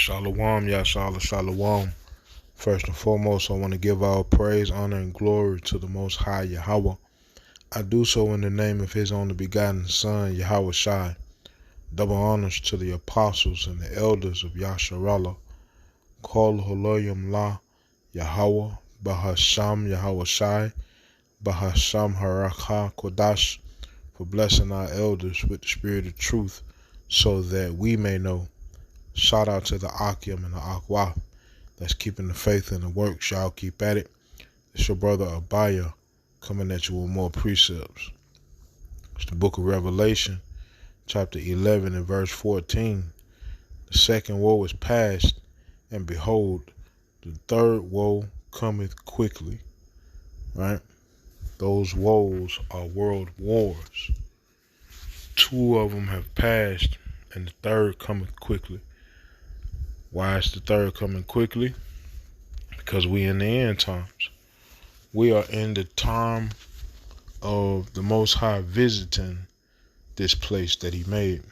Shalom, Yashala, Shalom. First and foremost, I want to give all praise, honor, and glory to the Most High Yahweh. I do so in the name of His only begotten Son, Yahweh Shai. Double honors to the apostles and the elders of Yasharallah. Kol Holoyim La Yahweh, Bahasham Yahweh Shai, Bahasham Harakha Kodash, for blessing our elders with the spirit of truth so that we may know. Shout out to the Akim and the Akwa that's keeping the faith and the works. Y'all keep at it. It's your brother Abaya coming at you with more precepts. It's the book of Revelation, chapter 11 and verse 14. The second woe is past, and behold, the third woe cometh quickly. Right? Those woes are world wars. Two of them have passed, and the third cometh quickly. Why is the third coming quickly? Because we in the end times. We are in the time of the Most High visiting this place that He made.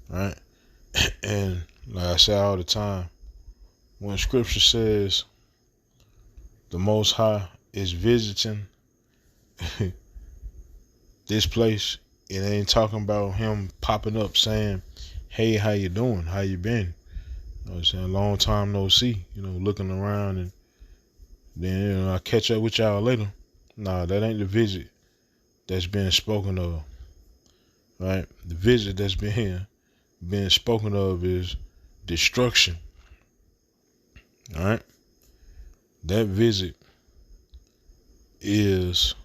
Right? And like I say all the time, when Scripture says the Most High is visiting this place, it ain't talking about Him popping up saying, hey, how you doing? How you been? You know what I'm saying? Long time no see. Looking around and then I'll catch up with y'all later. Nah, that ain't the visit that's being spoken of. Right? The visit that's being spoken of is destruction. Alright? That visit is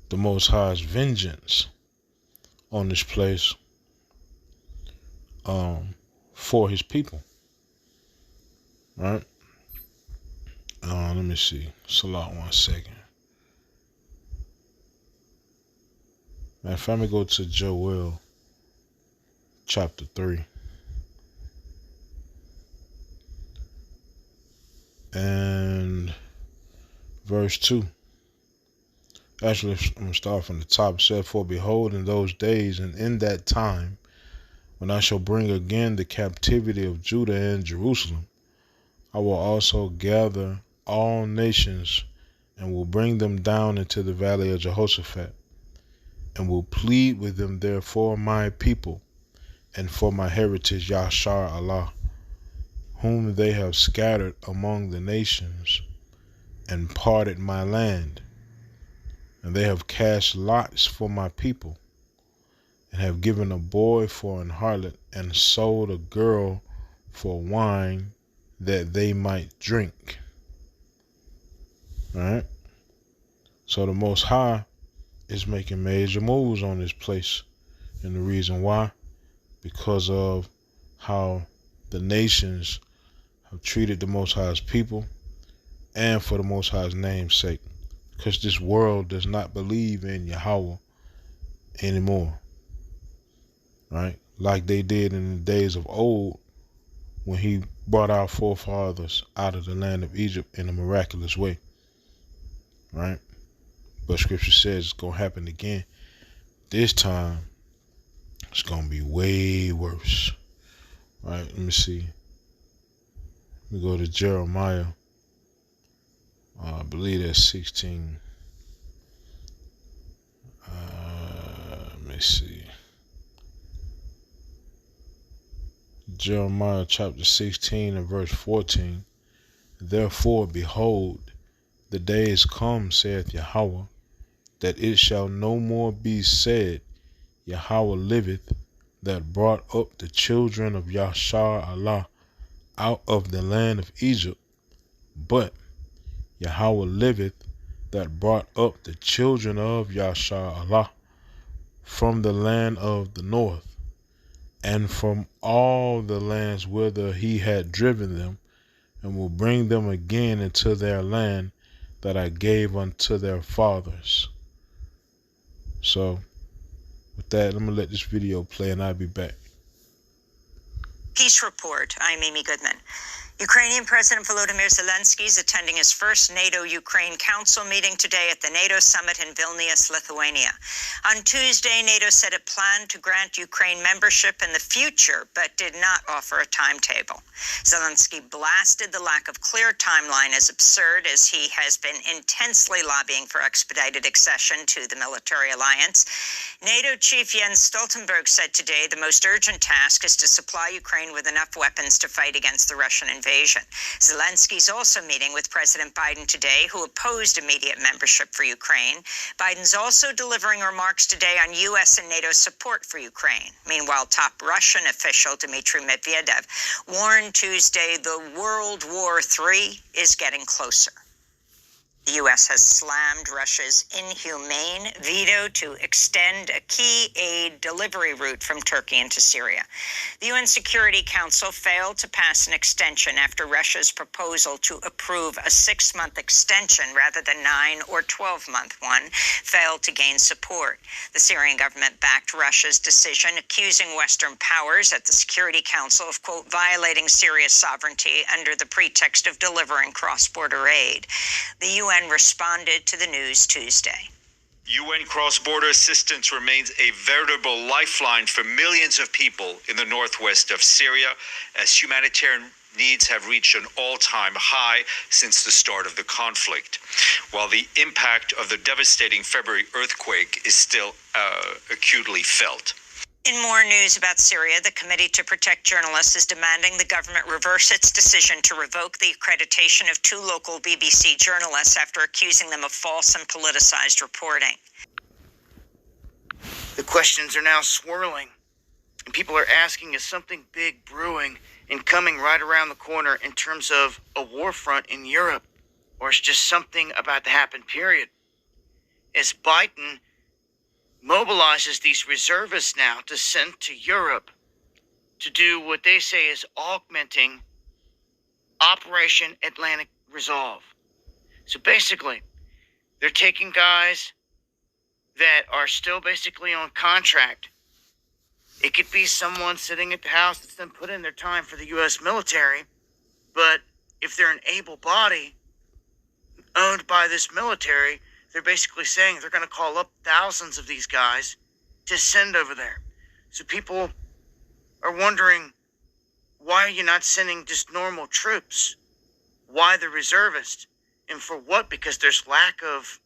the Most High's vengeance on this place for His people. Right? Let me see. Salat 1 second. Now, if I may go to Joel chapter 3 and verse 2. Actually, I'm going to start from the top. It said, for behold, in those days and in that time, when I shall bring again the captivity of Judah and Jerusalem, I will also gather all nations and will bring them down into the valley of Jehoshaphat, and will plead with them there for my people and for my heritage Yashar Allah, whom they have scattered among the nations and parted my land. And they have cast lots for my people, and have given a boy for an harlot, and sold a girl for wine that they might drink. Alright? So the Most High is making major moves on this place. And the reason why? Because of how the nations have treated the Most High's people, and for the Most High's name's sake. Because this world does not believe in Yahweh anymore. Right? Like they did in the days of old, when He brought our forefathers out of the land of Egypt in a miraculous way. Right? But Scripture says it's going to happen again. This time, it's going to be way worse. Right? Let me see. Let me go to Jeremiah. I believe that's 16. Let me see. Jeremiah chapter 16 and verse 14. Therefore, behold, the day is come, saith Yahweh, that it shall no more be said, Yahweh liveth, that brought up the children of Yashar Allah out of the land of Egypt, but Yahweh liveth, that brought up the children of Yashar Allah from the land of the north, and from all the lands whither He had driven them, and will bring them again into their land that I gave unto their fathers. So, with that, I'm going to let this video play and I'll be back. He Peace Report. I'm Amy Goodman. Ukrainian President Volodymyr Zelensky is attending his first NATO-Ukraine Council meeting today at the NATO summit in Vilnius, Lithuania. On Tuesday, NATO said it planned to grant Ukraine membership in the future, but did not offer a timetable. Zelensky blasted the lack of clear timeline as absurd, as he has been intensely lobbying for expedited accession to the military alliance. NATO chief Jens Stoltenberg said today the most urgent task is to supply Ukraine with enough weapons to fight against the Russian invasion. Zelensky's also meeting with President Biden today, who opposed immediate membership for Ukraine. Biden's also delivering remarks today on U.S. and NATO support for Ukraine. Meanwhile, top Russian official Dmitry Medvedev warned Tuesday the World War III is getting closer. The U.S. has slammed Russia's inhumane veto to extend a key aid delivery route from Turkey into Syria. The UN Security Council failed to pass an extension after Russia's proposal to approve a 6-month extension rather than 9 or 12-month one failed to gain support. The Syrian government backed Russia's decision, accusing Western powers at the Security Council of, quote, violating Syria's sovereignty under the pretext of delivering cross-border aid. The UN responded to the news Tuesday. UN cross-border assistance remains a veritable lifeline for millions of people in the northwest of Syria, as humanitarian needs have reached an all-time high since the start of the conflict, while the impact of the devastating February earthquake is still acutely felt. In more news about Syria, the Committee to Protect Journalists is demanding the government reverse its decision to revoke the accreditation of 2 local BBC journalists after accusing them of false and politicized reporting. The questions are now swirling, and people are asking, is something big brewing and coming right around the corner in terms of a war front in Europe, or is just something about to happen, period? As Biden mobilizes these reservists now to send to Europe to do what they say is augmenting Operation Atlantic Resolve. So basically, they're taking guys that are still basically on contract. It could be someone sitting at the house that's then put in their time for the U.S. military, but if they're an able body owned by this military, they're basically saying they're going to call up thousands of these guys to send over there. So people are wondering, why are you not sending just normal troops? Why the reservists? And for what? Because there's lack of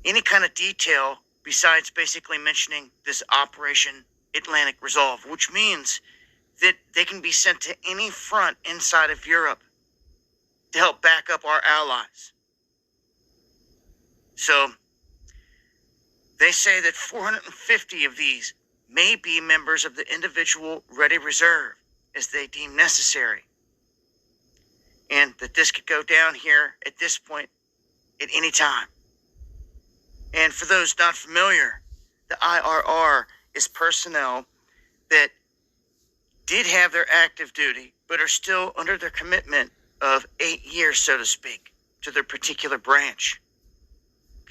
any kind of detail besides basically mentioning this Operation Atlantic Resolve, which means that they can be sent to any front inside of Europe to help back up our allies. So they say that 450 of these may be members of the individual ready reserve as they deem necessary. And that this could go down here at this point at any time. And for those not familiar, the IRR is personnel that did have their active duty, but are still under their commitment of 8 years, so to speak, to their particular branch.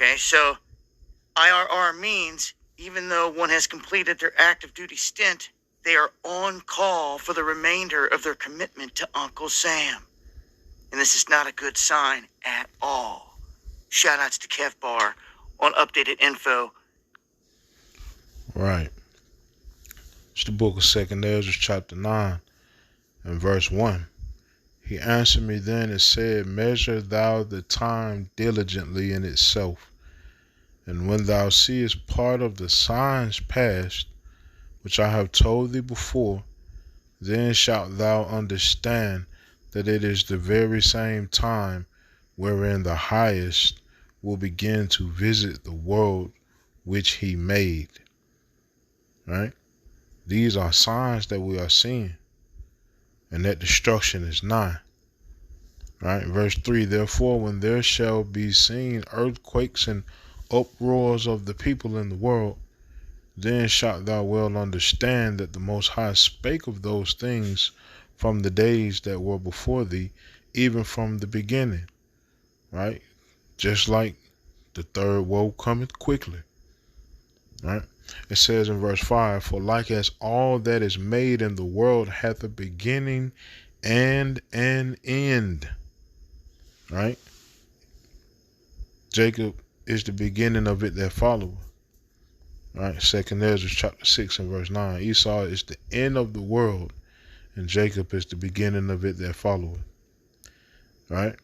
Okay, so IRR means even though one has completed their active duty stint, they are on call for the remainder of their commitment to Uncle Sam. And this is not a good sign at all. Shoutouts to Kev Barr on updated info. Right. It's the book of 2 Ezra, chapter 9, and verse 1. He answered me then and said, measure thou the time diligently in itself. And when thou seest part of the signs past, which I have told thee before, then shalt thou understand that it is the very same time wherein the Highest will begin to visit the world which he made. Right? These are signs that we are seeing, and that destruction is nigh. Right? Verse 3, therefore, when there shall be seen earthquakes and uproars of the people in the world, then shalt thou well understand that the Most High spake of those things from the days that were before thee, even from the beginning. Right? Just like the third woe cometh quickly. Right? It says in verse 5, for like as all that is made in the world hath a beginning and an end. Right? Jacob is the beginning of it that followeth. Right? 2 Ezra chapter 6 and verse 9. Esau is the end of the world, and Jacob is the beginning of it that followeth. Right?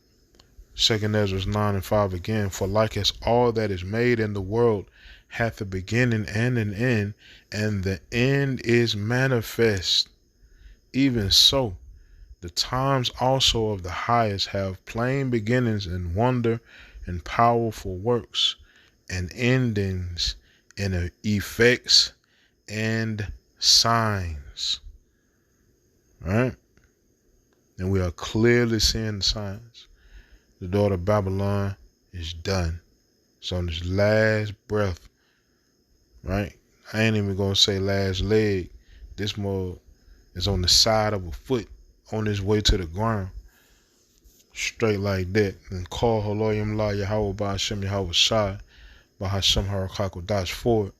2 Ezra 9 and 5 again. For like as all that is made in the world hath a beginning and an end, and the end is manifest, even so the times also of the highest have plain beginnings and wonder and powerful works, and endings and effects and signs. Right? And we are clearly seeing the signs. The daughter of Babylon is done. It's on this last breath. Right? I ain't even gonna say last leg. This more is on the side of a foot, on his way to the ground. Straight like that. And call Haloyim La Yahweh Ba'ashem Yahweh Shai Ba'ashem Harakakodash for it.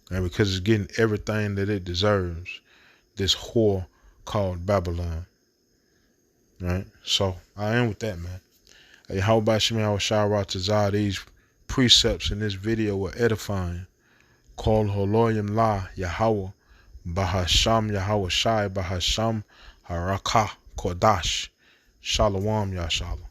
And because it's getting everything that it deserves. This whore called Babylon. Right? So I am with that, man. Yahweh Ba'ashem Yahweh Shai Ratazah. These precepts in this video were edifying. Call Haloyim La Yahweh Ba'ashem Yahweh Shai Ba'ashem Harakakodash. Shalom, Yah Shalom.